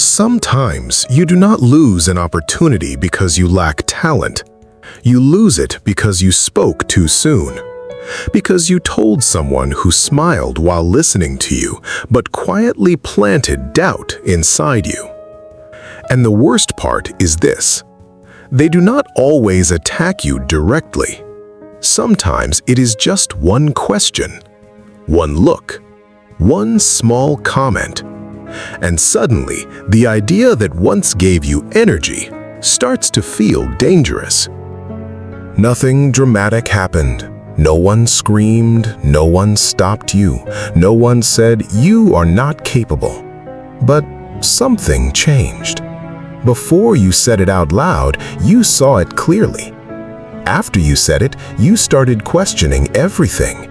Sometimes you do not lose an opportunity because you lack talent. You lose it because you spoke too soon. Because you told someone who smiled while listening to you, but quietly planted doubt inside you. And the worst part is this: they do not always attack you directly. Sometimes it is just one question, one look, one small comment. And suddenly, the idea that once gave you energy starts to feel dangerous. Nothing dramatic happened. No one screamed, no one stopped you, no one said you are not capable. But something changed. Before you said it out loud, you saw it clearly. After you said it, you started questioning everything.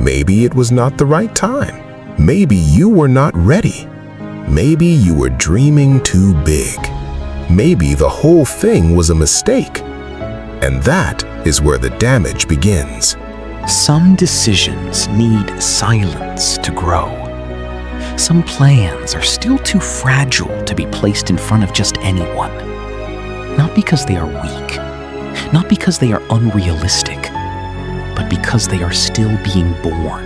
Maybe it was not the right time. Maybe you were not ready. Maybe you were dreaming too big. Maybe the whole thing was a mistake. And that is where the damage begins. Some decisions need silence to grow. Some plans are still too fragile to be placed in front of just anyone. Not because they are weak, not because they are unrealistic, but because they are still being born.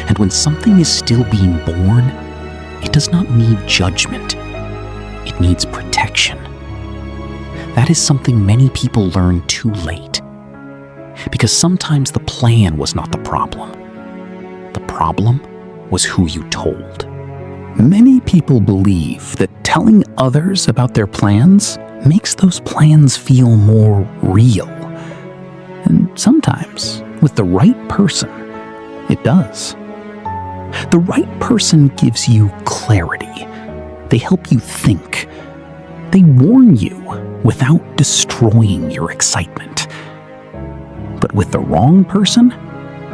And when something is still being born, it does not need judgment. It needs protection. That is something many people learn too late. Because sometimes the plan was not the problem. The problem was who you told. Many people believe that telling others about their plans makes those plans feel more real. And sometimes, with the right person, it does. The right person gives you clarity. They help you think. They warn you without destroying your excitement. But with the wrong person,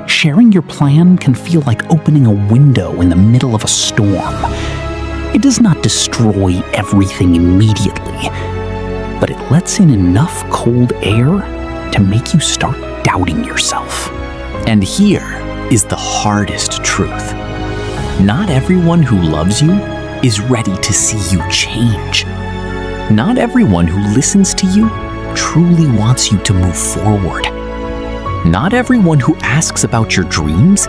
sharing your plan can feel like opening a window in the middle of a storm. It does not destroy everything immediately, but it lets in enough cold air to make you start doubting yourself. And here is the hardest truth. Not everyone who loves you is ready to see you change. Not everyone who listens to you truly wants you to move forward. Not everyone who asks about your dreams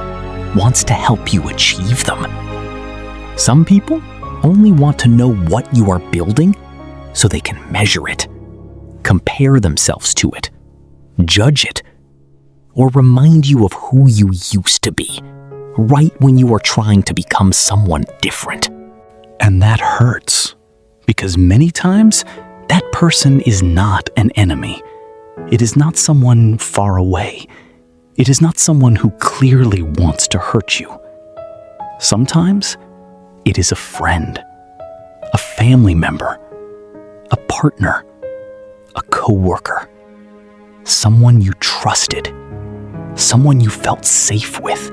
wants to help you achieve them. Some people only want to know what you are building so they can measure it, compare themselves to it, judge it, or remind you of who you used to be, right when you are trying to become someone different. And that hurts, because many times that person is not an enemy. It is not someone far away. It is not someone who clearly wants to hurt you. Sometimes it is a friend, a family member, a partner, a coworker, someone you trusted, someone you felt safe with,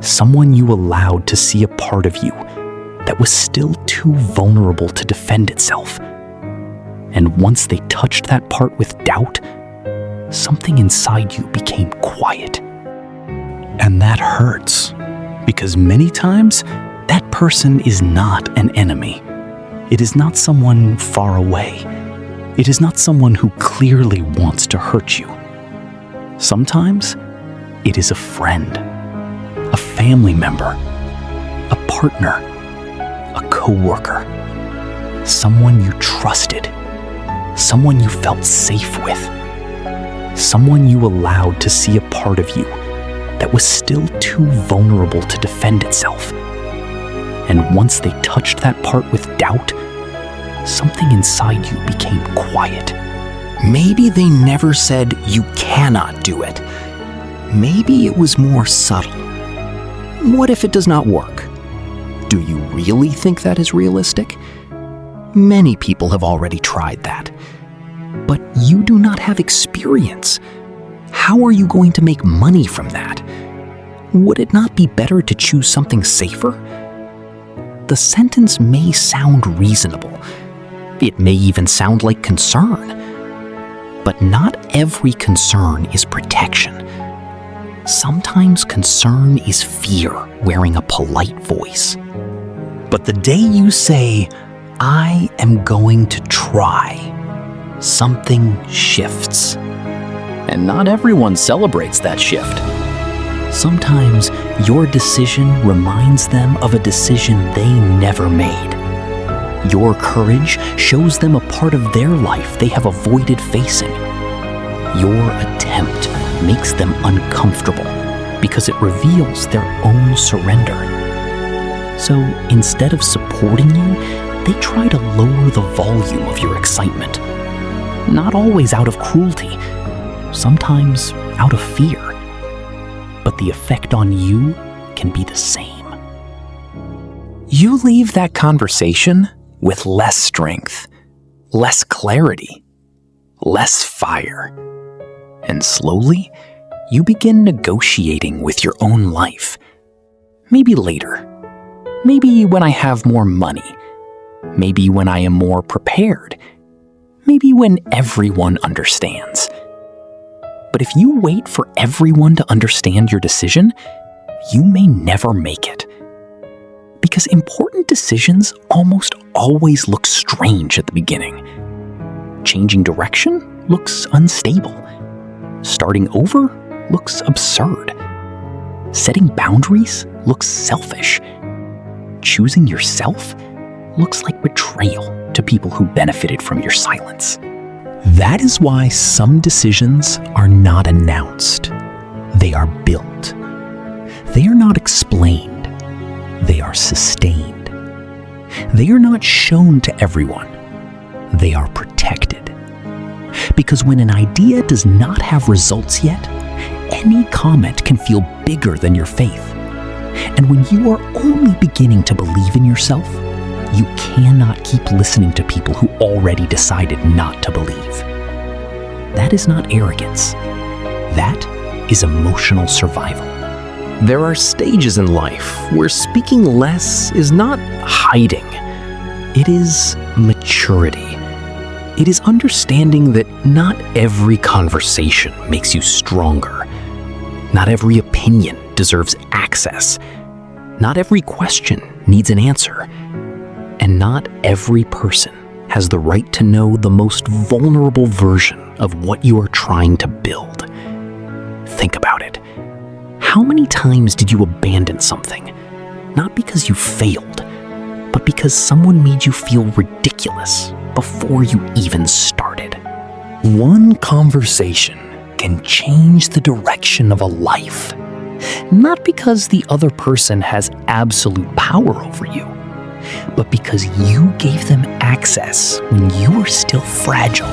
someone you allowed to see a part of you that was still too vulnerable to defend itself. And once they touched that part with doubt, something inside you became quiet. And that hurts, because many times that person is not an enemy. It is not someone far away. It is not someone who clearly wants to hurt you. Sometimes it is a friend, a family member, a partner, a coworker, someone you trusted, someone you felt safe with, someone you allowed to see a part of you that was still too vulnerable to defend itself. And once they touched that part with doubt, something inside you became quiet. Maybe they never said you cannot do it. Maybe it was more subtle. What if it does not work? Do you really think that is realistic? Many people have already tried that. But you do not have experience. How are you going to make money from that? Would it not be better to choose something safer? The sentence may sound reasonable. It may even sound like concern. But not every concern is protection. Sometimes concern is fear wearing a polite voice. But the day you say, "I am going to try," something shifts. And not everyone celebrates that shift. Sometimes your decision reminds them of a decision they never made. Your courage shows them a part of their life they have avoided facing. Your attempt makes them uncomfortable because it reveals their own surrender. So instead of supporting you, they try to lower the volume of your excitement. Not always out of cruelty, sometimes out of fear. But the effect on you can be the same. You leave that conversation with less strength, less clarity, less fire. And slowly, you begin negotiating with your own life. Maybe later. Maybe when I have more money. Maybe when I am more prepared. Maybe when everyone understands. But if you wait for everyone to understand your decision, you may never make it. Because important decisions almost always look strange at the beginning. Changing direction looks unstable. Starting over looks absurd. Setting boundaries looks selfish. Choosing yourself looks like betrayal to people who benefited from your silence. That is why some decisions are not announced. They are built. They are not explained. They are sustained. They are not shown to everyone. They are protected. Because when an idea does not have results yet, any comment can feel bigger than your faith. And when you are only beginning to believe in yourself, you cannot keep listening to people who already decided not to believe. That is not arrogance. That is emotional survival. There are stages in life where speaking less is not hiding. It is maturity. It is understanding that not every conversation makes you stronger. Not every opinion deserves access. Not every question needs an answer. And not every person has the right to know the most vulnerable version of what you are trying to build. Think about it. How many times did you abandon something? Not because you failed, but because someone made you feel ridiculous before you even started. One conversation can change the direction of a life. Not because the other person has absolute power over you, but because you gave them access when you were still fragile.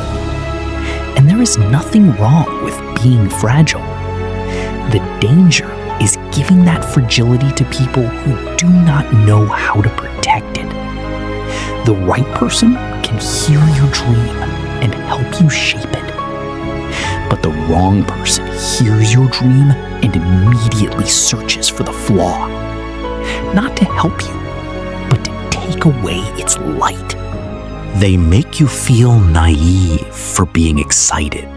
And there is nothing wrong with being fragile. The danger is giving that fragility to people who do not know how to protect it. The right person can hear your dream and help you shape it. But the wrong person hears your dream and immediately searches for the flaw. Not to help you, but to take away its light. They make you feel naive for being excited.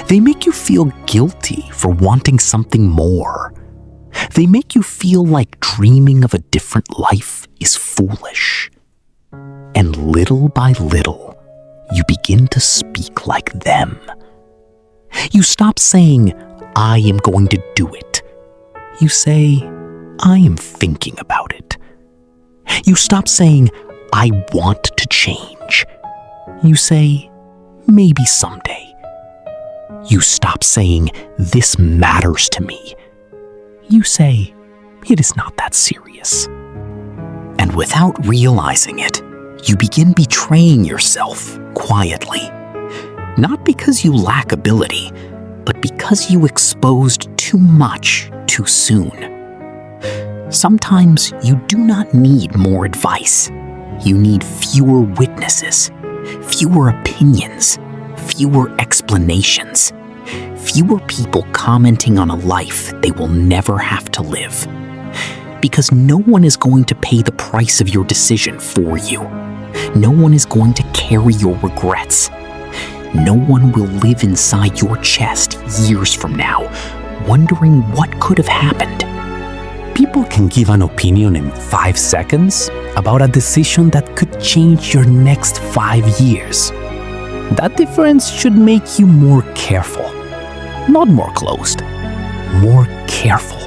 They make you feel guilty for wanting something more. They make you feel like dreaming of a different life is foolish. And little by little, you begin to speak like them. You stop saying, "I am going to do it." You say, "I am thinking about it." You stop saying, "I want to change." You say, "Maybe someday." You stop saying, "This matters to me." You say, "It is not that serious." And without realizing it, you begin betraying yourself quietly. Not because you lack ability, but because you exposed too much too soon. Sometimes you do not need more advice. You need fewer witnesses, fewer opinions, fewer explanations, fewer people commenting on a life they will never have to live. Because no one is going to pay the price of your decision for you. No one is going to carry your regrets. No one will live inside your chest years from now, wondering what could have happened. People can give an opinion in 5 seconds about a decision that could change your next 5 years. That difference should make you more careful, not more closed, more careful.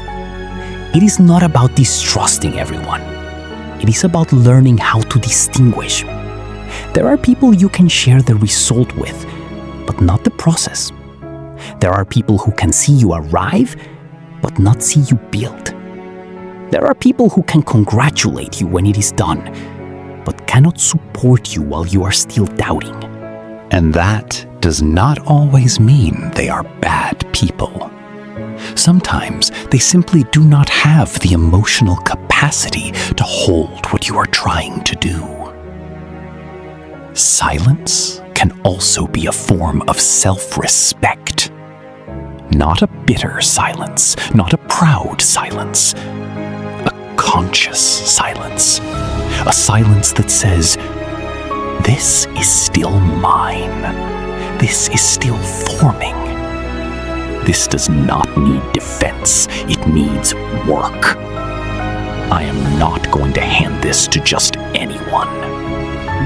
It is not about distrusting everyone. It is about learning how to distinguish. There are people you can share the result with, but not the process. There are people who can see you arrive, but not see you build. There are people who can congratulate you when it is done, but cannot support you while you are still doubting. And that does not always mean they are bad people. Sometimes they simply do not have the emotional capacity to hold what you are trying to do. Silence can also be a form of self-respect. Not a bitter silence, not a proud silence. A conscious silence. A silence that says, "This is still mine. This is still forming. This does not need defense. It needs work. I am not going to hand this to just anyone."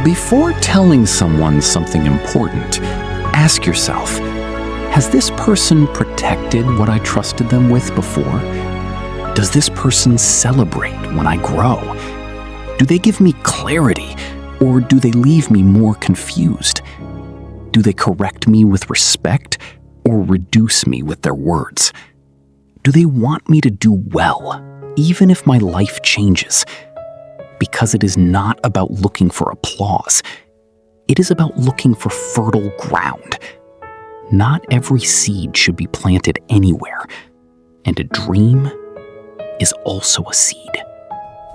Before telling someone something important, ask yourself, has this person protected what I trusted them with before? Does this person celebrate when I grow? Do they give me clarity, or do they leave me more confused? Do they correct me with respect, or reduce me with their words? Do they want me to do well, even if my life changes? Because it is not about looking for applause. It is about looking for fertile ground. Not every seed should be planted anywhere, and a dream is also a seed.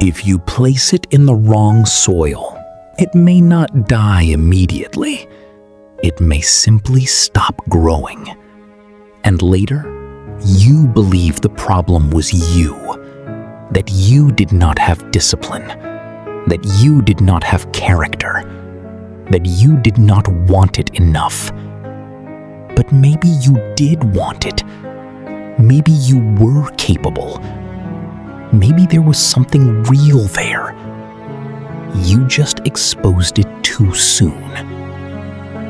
If you place it in the wrong soil, it may not die immediately. It may simply stop growing. And later, you believe the problem was you, that you did not have discipline, that you did not have character, that you did not want it enough. But maybe you did want it. Maybe you were capable. Maybe there was something real there. You just exposed it too soon.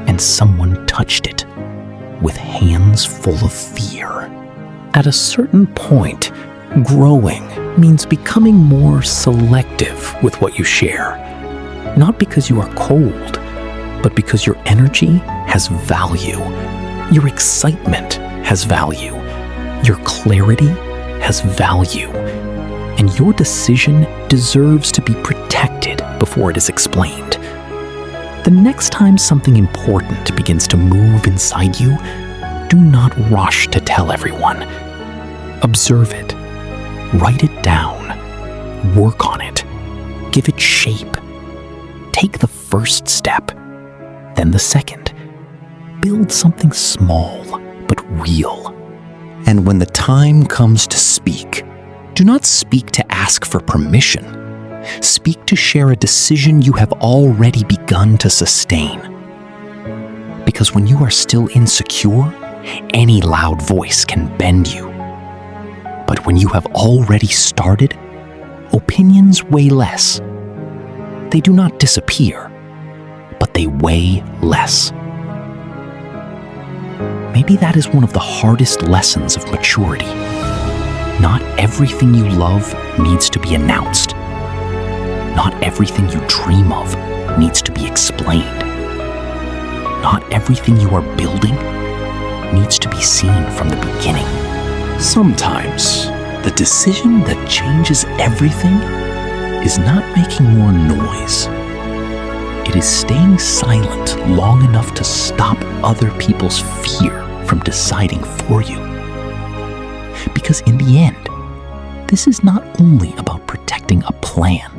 And someone touched it with hands full of fear. At a certain point, growing means becoming more selective with what you share. Not because you are cold, but because your energy has value. Your excitement has value. Your clarity has value. And your decision deserves to be protected before it is explained. The next time something important begins to move inside you, do not rush to tell everyone. Observe it. Write it down. Work on it. Give it shape. Take the first step, then the second. Build something small but real. And when the time comes to speak, do not speak to ask for permission. Speak to share a decision you have already begun to sustain. Because when you are still insecure, any loud voice can bend you. But when you have already started, opinions weigh less. They do not disappear, but they weigh less. Maybe that is one of the hardest lessons of maturity. Not everything you love needs to be announced. Not everything you dream of needs to be explained. Not everything you are building needs to be seen from the beginning. Sometimes, the decision that changes everything is not making more noise. It is staying silent long enough to stop other people's fear from deciding for you. Because in the end, this is not only about protecting a plan.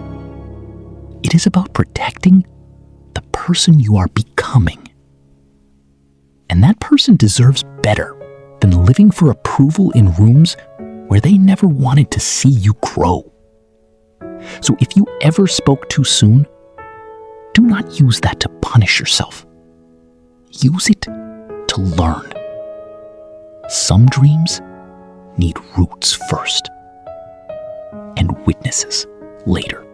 It is about protecting the person you are becoming. And that person deserves better than living for approval in rooms where they never wanted to see you grow. So if you ever spoke too soon, do not use that to punish yourself. Use it to learn. Some dreams need roots first. and witnesses later.